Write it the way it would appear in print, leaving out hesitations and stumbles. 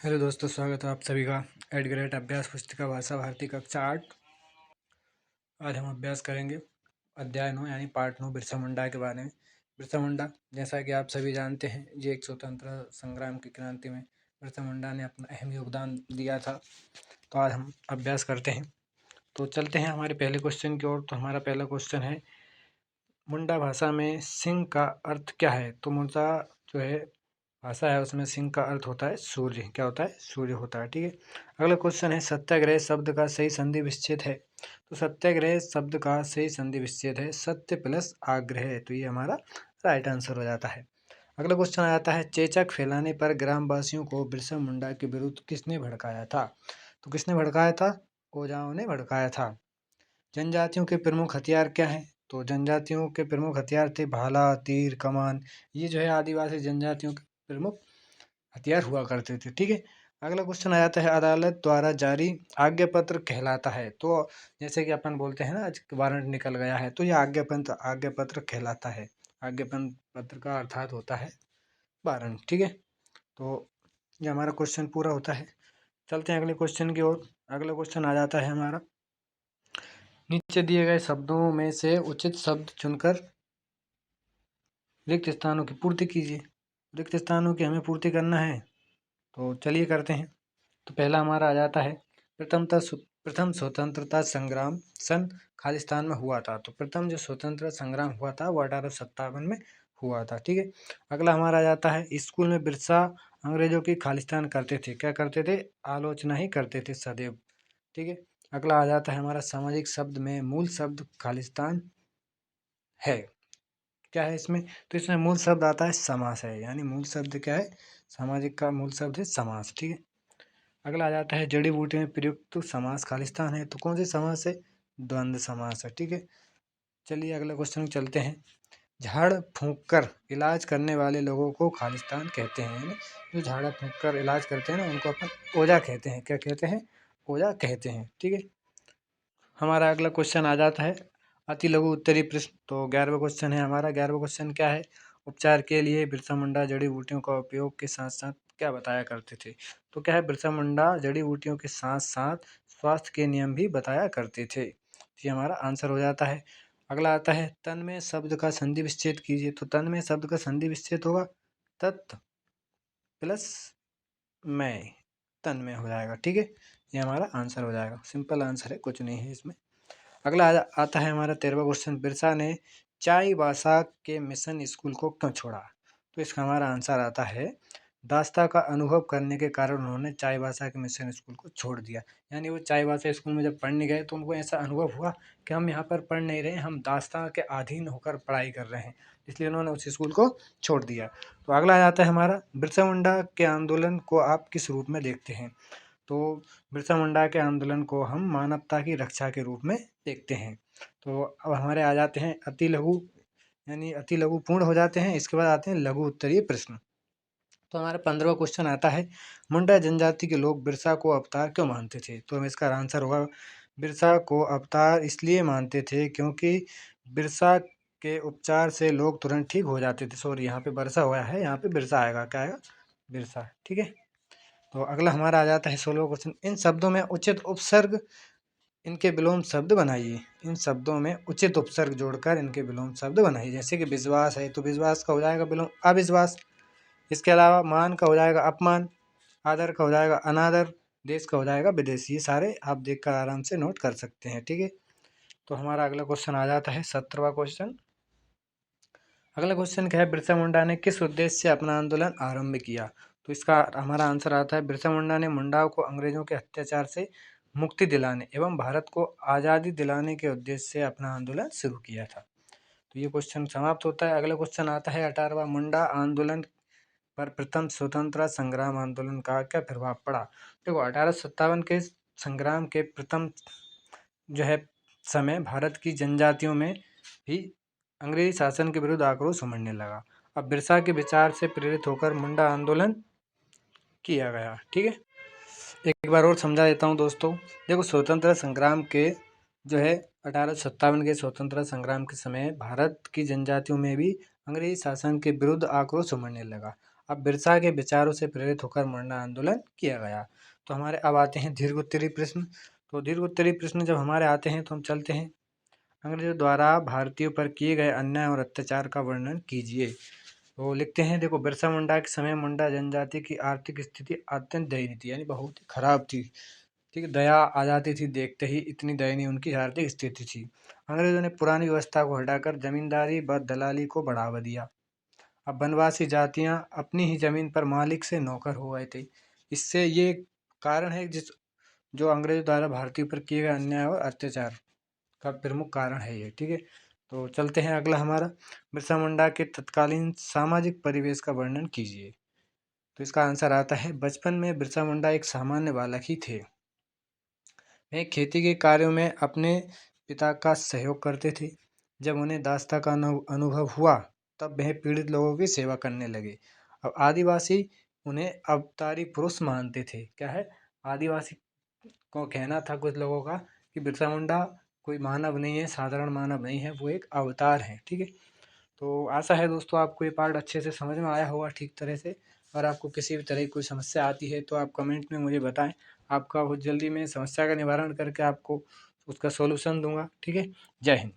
Hello दोस्तों, स्वागत है आप सभी का एट ग्रेड अभ्यास पुस्तिका भाषा भारती कक्षा 8। आज हम अभ्यास करेंगे अध्याय 9 यानी पार्ट 9 बिरसा मुंडा के बारे में। बिरसा मुंडा, जैसा कि आप सभी जानते हैं, ये एक स्वतंत्र संग्राम की क्रांति में बिरसा मुंडा ने अपना अहम योगदान दिया था। तो आज हम अभ्यास करते हैं। तो चलते हैं हमारे पहले क्वेश्चन की ओर। तो हमारा पहला क्वेश्चन है, मुंडा भाषा में सिंह का अर्थ क्या है? तो मुंडा जो है भाषा है, उसमें सिंह का अर्थ होता है सूर्य। क्या होता है? सूर्य होता है। ठीक है। अगला क्वेश्चन है, सत्याग्रह शब्द का सही संधि विच्छेद है? तो सत्याग्रह शब्द का सही संधि विच्छेद है सत्य प्लस आग्रह। तो ये हमारा राइट आंसर हो जाता है। अगला क्वेश्चन आ जाता है, चेचक फैलाने पर ग्रामवासियों को बिरसा मुंडा के विरुद्ध किसने भड़काया था? तो किसने भड़काया था? ओझाओं ने भड़काया था। जनजातियों के प्रमुख हथियार क्या हैं? तो जनजातियों के प्रमुख हथियार थे भाला, तीर, कमान। ये जो है आदिवासी जनजातियों के प्रमुख हथियार हुआ करते थे। ठीक है। अगला क्वेश्चन आ जाता है, अदालत द्वारा जारी आज्ञा पत्र कहलाता है? तो जैसे कि अपन बोलते हैं ना, आज वारंट निकल गया है, तो ये आज्ञा पत्र कहलाता है। आज्ञा पत्र का अर्थात होता है वारंट। ठीक है। तो ये हमारा क्वेश्चन पूरा होता है। चलते हैं अगले क्वेश्चन की ओर। अगला क्वेश्चन आ जाता है हमारा, नीचे दिए गए शब्दों में से उचित शब्द चुनकर रिक्त स्थानों की पूर्ति कीजिए। रिक्त स्थानों की हमें पूर्ति करना है, तो चलिए करते हैं। तो पहला हमारा आ जाता है, प्रथम स्वतंत्रता संग्राम सन खालिस्तान में हुआ था। तो प्रथम जो स्वतंत्रता संग्राम हुआ था वो 1857 में हुआ था। ठीक है। अगला हमारा आ जाता है, स्कूल में बिरसा अंग्रेजों की खालिस्तान करते थे। क्या करते थे? आलोचना ही करते थे सदैव। ठीक है। अगला आ जाता है हमारा, सामाजिक शब्द में मूल शब्द खालिस्तान है। क्या है इसमें? तो इसमें मूल शब्द आता है समास है, यानी मूल शब्द क्या है? सामाजिक का मूल शब्द है समास। ठीक है। अगला आ जाता है, जड़ी बूटी में प्रयुक्त समास खालिस्तान है। तो कौन से समास है? द्वंद्व समास है। ठीक है। चलिए अगले क्वेश्चन चलते हैं, झाड़ फूंक कर इलाज करने वाले लोगों को खालिस्तान कहते हैं। यानी जो झाड़ फूंक कर इलाज करते हैं ना, उनको अपन ओझा कहते हैं। क्या कहते हैं? ओझा कहते हैं। ठीक है। हमारा अगला क्वेश्चन आ जाता है, अति लघु उत्तरीय प्रश्न। तो 11वां क्वेश्चन है हमारा। 11वां क्वेश्चन क्या है, उपचार के लिए बिरसा मुंडा जड़ी बूटियों का उपयोग के साथ साथ क्या बताया करते थे? तो क्या है, बिरसा मुंडा जड़ी बूटियों के साथ साथ स्वास्थ्य के नियम भी बताया करते थे। ये हमारा आंसर हो जाता है। अगला आता है, तन्मय शब्द का संधि विच्छेद कीजिए। तो तन्मय शब्द का संधि विच्छेद होगा तत् प्लस मैं, तन्मय हो जाएगा। ठीक है। ये हमारा आंसर हो जाएगा। सिंपल आंसर है, कुछ नहीं है इसमें। अगला आता है हमारा 13वां क्वेश्चन, बिरसा ने चाईबासा के मिशन स्कूल को क्यों छोड़ा? तो इसका हमारा आंसर आता है, दास्ता का अनुभव करने के कारण उन्होंने चाईबासा के मिशन स्कूल को छोड़ दिया। यानी वो चाईबासा स्कूल में जब पढ़ने गए तो उनको ऐसा अनुभव हुआ कि हम यहाँ पर पढ़ नहीं रहे, हम दास्ता के अधीन होकर पढ़ाई कर रहे हैं, इसलिए उन्होंने उस स्कूल को छोड़ दिया। तो अगला आ जाता है हमारा, बिरसा मुंडा के आंदोलन को आप किस रूप में देखते हैं? तो बिरसा मुंडा के आंदोलन को हम मानवता की रक्षा के रूप में देखते हैं। तो अब हमारे आ जाते हैं अति लघु, यानी अति लघु पूर्ण हो जाते हैं। इसके बाद आते हैं लघु उत्तरीय प्रश्न। तो हमारा 15वां क्वेश्चन आता है, मुंडा जनजाति के लोग बिरसा को अवतार क्यों मानते थे? तो हम इसका आंसर होगा, बिरसा को अवतार इसलिए मानते थे क्योंकि बिरसा के उपचार से लोग तुरंत ठीक हो जाते थे। सॉरी, यहाँ पे बरसा हुआ है, यहाँ पे बिरसा आएगा। क्या आएगा? बिरसा। ठीक है। तो अगला हमारा आ जाता है 16वां क्वेश्चन, इन शब्दों में उचित उपसर्ग इनके विलोम शब्द बनाइए। इन शब्दों में उचित उपसर्ग जोड़कर इनके विलोम शब्द बनाइए। जैसे कि विश्वास है, तो विश्वास का हो जाएगा विलोम अविश्वास। इसके अलावा मान का हो जाएगा अपमान, आदर का हो जाएगा अनादर, देश का हो जाएगा विदेश। ये सारे आप देखकर आराम से नोट कर सकते हैं। ठीक है। तो हमारा अगला क्वेश्चन आ जाता है 17वां क्वेश्चन। अगला क्वेश्चन क्या है, बिरसा मुंडा ने किस उद्देश्य से अपना आंदोलन आरंभ किया? तो इसका हमारा आंसर आता है, बिरसा मुंडा ने मुंडाओं को अंग्रेजों के अत्याचार से मुक्ति दिलाने एवं भारत को आज़ादी दिलाने के उद्देश्य से अपना आंदोलन शुरू किया था। तो ये क्वेश्चन समाप्त होता है। अगला क्वेश्चन आता है 18वां, मुंडा आंदोलन पर प्रथम स्वतंत्रता संग्राम आंदोलन का क्या प्रभाव पड़ा? देखो, 1857 के संग्राम के प्रथम जो है समय भारत की जनजातियों में भी अंग्रेजी शासन के विरुद्ध आक्रोश उमड़ने लगा। अब बिरसा के विचार से प्रेरित होकर मुंडा आंदोलन किया गया। ठीक है। एक बार और समझा देता हूँ दोस्तों। देखो, स्वतंत्रता संग्राम के जो है 1857 के स्वतंत्रता संग्राम के समय भारत की जनजातियों में भी अंग्रेजी शासन के विरुद्ध आक्रोश उमड़ने लगा। अब बिरसा के विचारों से प्रेरित होकर मरना आंदोलन किया गया। तो हमारे अब आते हैं दीर्घ उत्तरीय प्रश्न। तो दीर्घ उत्तरीय प्रश्न जब हमारे आते हैं तो हम चलते हैं, अंग्रेजों द्वारा भारतीयों पर किए गए अन्याय और अत्याचार का वर्णन कीजिए। तो लिखते हैं, देखो बिरसा मुंडा के समय मुंडा जनजाति की आर्थिक स्थिति अत्यंत दयनीय थी, यानी बहुत ही खराब थी। ठीक है, दया आ जाती थी देखते ही, इतनी दयनीय उनकी आर्थिक स्थिति थी। अंग्रेजों ने पुरानी व्यवस्था को हटाकर जमींदारी व दलाली को बढ़ावा दिया। अब वनवासी जातियां अपनी ही जमीन पर मालिक से नौकर हो गए थे। इससे ये कारण है जो अंग्रेजों द्वारा भारतीयों पर किए गए अन्याय और अत्याचार का प्रमुख कारण है ये। ठीक है, तो चलते हैं अगला हमारा, बिरसा मुंडा के तत्कालीन सामाजिक परिवेश का वर्णन कीजिए। तो इसका आंसर आता है, बचपन में बिरसा मुंडा एक सामान्य बालक ही थे। वे खेती के कार्यों में अपने पिता का सहयोग करते थे। जब उन्हें दासता का अनुभव हुआ तब वह पीड़ित लोगों की सेवा करने लगे। अब आदिवासी उन्हें अवतारी पुरुष मानते थे। क्या है, आदिवासी को कहना था कुछ लोगों का कि बिरसा मुंडा कोई मानव नहीं है, साधारण मानव नहीं है, वो एक अवतार है। ठीक है, तो आशा है दोस्तों आपको ये पार्ट अच्छे से समझ में आया होगा ठीक तरह से। अगर आपको किसी भी तरह की कोई समस्या आती है तो आप कमेंट में मुझे बताएं, आपका बहुत जल्दी मैं समस्या का निवारण करके आपको उसका सॉल्यूशन दूंगा। ठीक है, जय हिंद।